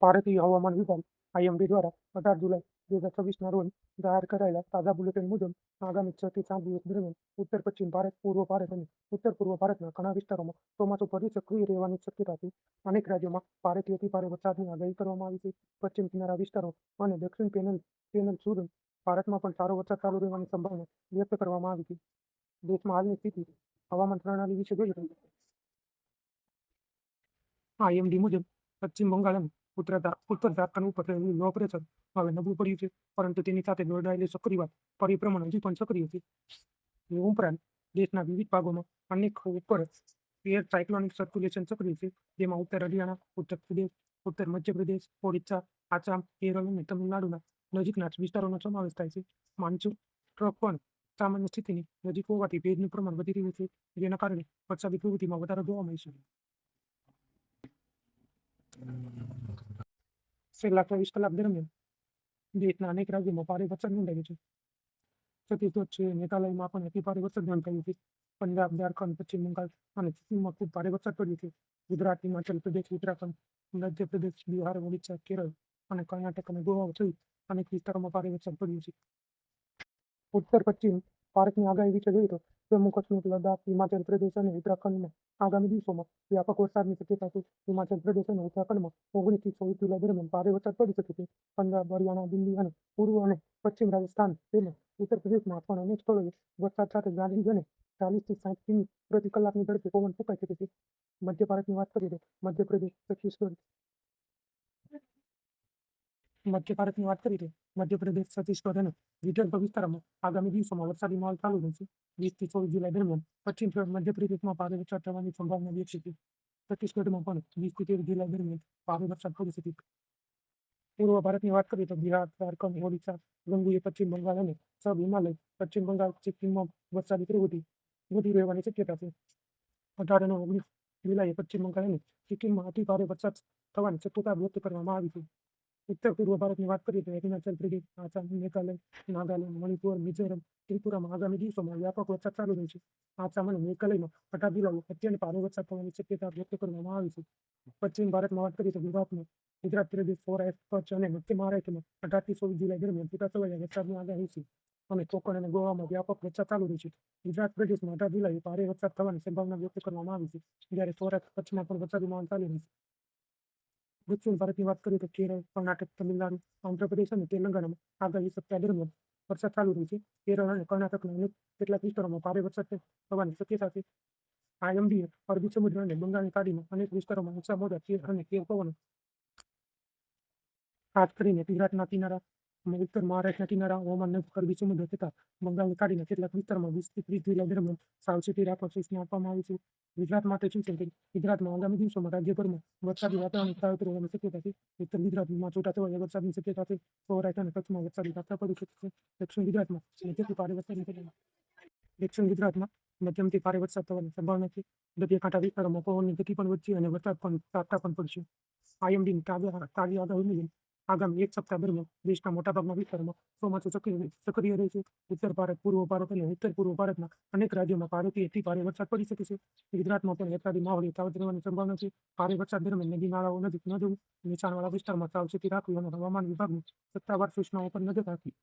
ભારતીય હવામાન વિભાગ આઈએમડી દ્વારા 18 જુલાઈ 2026ના રોજ જાહેર કરાયેલા તાજા બુલેટિન મુજબ આગામી 6 થી 7 દિવસ દરમિયાન ઉત્તર પશ્ચિમ ભારત, પૂર્વ ભારત અને ઉત્તર પૂર્વ ભારતના ઘણા વિસ્તારોમાં ચોમાસું ફરી સક્રિય રહેવાની શક્યતા છે. અનેક રાજ્યોમાં ભારેથી અતિભારે વરસાદની આગાહી કરવામાં આવી છે. પશ્ચિમ કિનારા વિસ્તારો અને દક્ષિણ પેનલ સુધી ભારતમાં પણ સારો વરસાદ ચાલુ રહેવાની સંભાવના વ્યક્ત કરવામાં આવી છે. દેશમાં હાલની સ્થિતિ હવામાન પ્રણાલી વિશે જોઈએ તો આઈએમડી મુજબ પશ્ચિમ બંગાળ અને ઉત્તર ઝારખંડ ઉપર રહેલું લો પ્રેશર હવે નબળું પડ્યું છે, પરંતુ તેની સાથે જોડાયેલી ચક્રીવાત પરિભ્રમણ હજી પણ સક્રિય છે. એ ઉપરાંત દેશના વિવિધ ભાગોમાં અનેક ઉપર એર સાયક્લોનિક સર્ક્યુલેશન સક્રિય છે, જેમાં ઉત્તર હરિયાણા, ઉત્તર પ્રદેશ, ઉત્તર મધ્યપ્રદેશ, ઓડિશા, આસામ, કેરળ અને તમિલનાડુના નજીકના વિસ્તારોનો સમાવેશ થાય છે. માનસૂન ટ્રફ પણ સામાન્ય સ્થિતિની નજીક હોવાથી ભેજનું પ્રમાણ વધી રહ્યું છે, જેના કારણે વરસાદી પ્રવૃત્તિમાં વધારો જોવા મળશે. છેલ્લા 24 કલાક દરમિયાન દેશના અનેક રાજ્યોમાં ભારે વરસાદ નોંધાયો છે. છત્તીસગઢ છે, મેઘાલયમાં પણ અતિભારે વરસાદ નોંધાયો છે. પંજાબ, ઝારખંડ, પશ્ચિમ બંગાળ અને સિક્કિમમાં ખૂબ ભારે વરસાદ પડ્યો છે. ગુજરાત, હિમાચલ પ્રદેશ, ઉત્તરાખંડ, મધ્યપ્રદેશ, બિહાર, ઓડિશા, કેરળ અને કર્ણાટક અને ગોવા સહિત અનેક વિસ્તારોમાં ભારે વરસાદ પડ્યો છે. ઉત્તર પશ્ચિમ ભારતની આગાહી વિશે જોઈએ તો જમ્મુ કાશ્મીર, લદ્દાખ, હિમાચલ પ્રદેશ અને ઉત્તરાખંડમાં આગામી દિવસોમાં વ્યાપક વરસાદની શક્યતા છે. હિમાચલ પ્રદેશ અને ઉત્તરાખંડમાં 19 થી 24 જુલાઈ દરમિયાન ભારે વરસાદ પડી શકે છે. પંજાબ, હરિયાણા, દિલ્હી અને પૂર્વ અને પશ્ચિમ રાજસ્થાન તેમજ ઉત્તર પ્રદેશમાં પણ અનેક સ્થળોએ વરસાદ સાથે ગાજવીજ અને 40 થી 60 કિમી પ્રતિ કલાકની ઝડપે પવન ફૂંકાઈ શકે છે. મધ્ય ભારતની વાત કરીએ તો મધ્યપ્રદેશ, છત્તીસગઢ અને વિદર્ભ વિસ્તારોમાં આગામી દિવસોમાં વરસાદી માહોલ ચાલુ રહેશે. 20 થી 24 જુલાઈ દરમિયાન પશ્ચિમ મધ્યપ્રદેશમાં ભારે વરસાદ થવાની સંભાવના વ્યક્ત છે. છત્તીસગઢમાં પણ 20 થી 23 જુલાઈ દરમિયાન ભારે વરસાદ પડી શકે છે. પૂર્વ ભારતની વાત કરીએ તો બિહાર, ઝારખંડ, ઓડિશા, ગંગોઈ, પશ્ચિમ બંગાળ અને સબ હિમાલય પશ્ચિમ બંગાળ, સિક્કિમમાં વરસાદી પ્રવૃત્તિ વધી રહેવાની શક્યતા છે. 18 અને 19 જુલાઈએ પશ્ચિમ બંગાળ અને સિક્કિમમાં અતિભારે વરસાદ થવાની શક્યતા વ્યક્ત કરવામાં આવી છે. ઉત્તર પૂર્વ ભારતની વાત કરીએ તો હિમાચલ પ્રદેશ, આસામ, મેઘાલય, નાગાલેન્ડ, મણિપુર, મિઝોરમ, ત્રિપુરામાં આગામી દિવસોમાં વ્યાપક વરસાદ ચાલુ રહેશે. આસામ અને મેઘાલયમાં 18 જુલાઈએ અત્યંત ભારે વરસાદ થવાની શક્યતા વ્યક્ત કરવામાં આવી છે. પશ્ચિમ ભારતમાં વાત કરીએ તો ગુજરાત પ્રદેશ, સૌરાષ્ટ્ર, કચ્છ અને મધ્ય મહારાષ્ટ્રમાં 18 થી 24 જુલાઈ દરમિયાન છૂટાછવાયા વરસાદની આગાહી છે અને કોકણ અને ગોવામાં વ્યાપક વરસાદ ચાલુ રહેશે. ગુજરાત પ્રદેશમાં 18 જુલાઈએ ભારે વરસાદ થવાની સંભાવના વ્યક્ત કરવામાં આવી છે, જ્યારે સૌરાષ્ટ્ર, કચ્છમાં પણ વરસાદી માહોલ ચાલુ રહેશે. દક્ષિણ ભારતની વાત કરીએ તો કેરળ, કર્ણાટક, તમિલનાડુ, આંધ્રપ્રદેશ અને તેલંગાણામાં આગામી સપ્તાહ દરમિયાન વરસાદ ચાલુ રહેશે. કેરળ અને કર્ણાટકના અનેક કેટલાક વિસ્તારોમાં ભારે વરસાદ થવાની શક્યતા છે. આઈએમડીએ અરબી સમુદ્ર અને બંગાળની ખાડીમાં અનેક વિસ્તારોમાં ઊંચા મોજા અને તેજ પવનો, ખાસ કરીને ગુજરાતના કિનારા, ઉત્તર મહારાષ્ટ્રના કિનારા, ઓમાન નજીક અરબી સમુદ્ર તથા બંગાળની ખાડીના કેટલાક વિસ્તારમાં 20 થી 30 જુલાઈ દરમિયાન સાવચેતી રાખવા સૂચના આપવામાં આવી છે. ગુજરાત માટે શું છે? ગુજરાતમાં આગામી દિવસોમાં રાજ્યભરમાં વરસાદી વાતાવરણ યથાવત રહેવાની શક્યતા છે. ઉત્તર ગુજરાતમાં છૂટાછવાયા વરસાદની શક્યતા છે. સૌરાષ્ટ્ર અને કચ્છમાં વરસાદી ઝાપટા પડી શકે છે. દક્ષિણ ગુજરાતમાં મધ્યમથી ભારે વરસાદ થવાની સંભાવના છે. દરિયાકાંઠા વિસ્તારોમાં પવનની ગતિ પણ વધશે અને વરસાદ પણ ઝાપટા પણ પડશે. આઈએમડીની તાજી આગાહી મુજબ આગામી એક સપ્તાહ દરમિયાન દેશના મોટાભાગના વિસ્તારોમાં ચોમાસું સક્રિય રહેશે. ઉત્તર ભારત, પૂર્વ ભારત અને ઉત્તર પૂર્વ ભારતના અનેક રાજ્યોમાં ભારેથી અતિભારે વરસાદ પડી શકે છે. ગુજરાતમાં પણ વરસાદી માહોલ યથાવત રહેવાની સંભાવના છે. ભારે વરસાદ દરમિયાન નદી નાળાઓ નજીક ન જવું, નીચાણવાળા વિસ્તારમાં સાવચેતી રાખવી અને હવામાન વિભાગની સત્તાવાર સૂચનાઓ પર નજર રાખવી.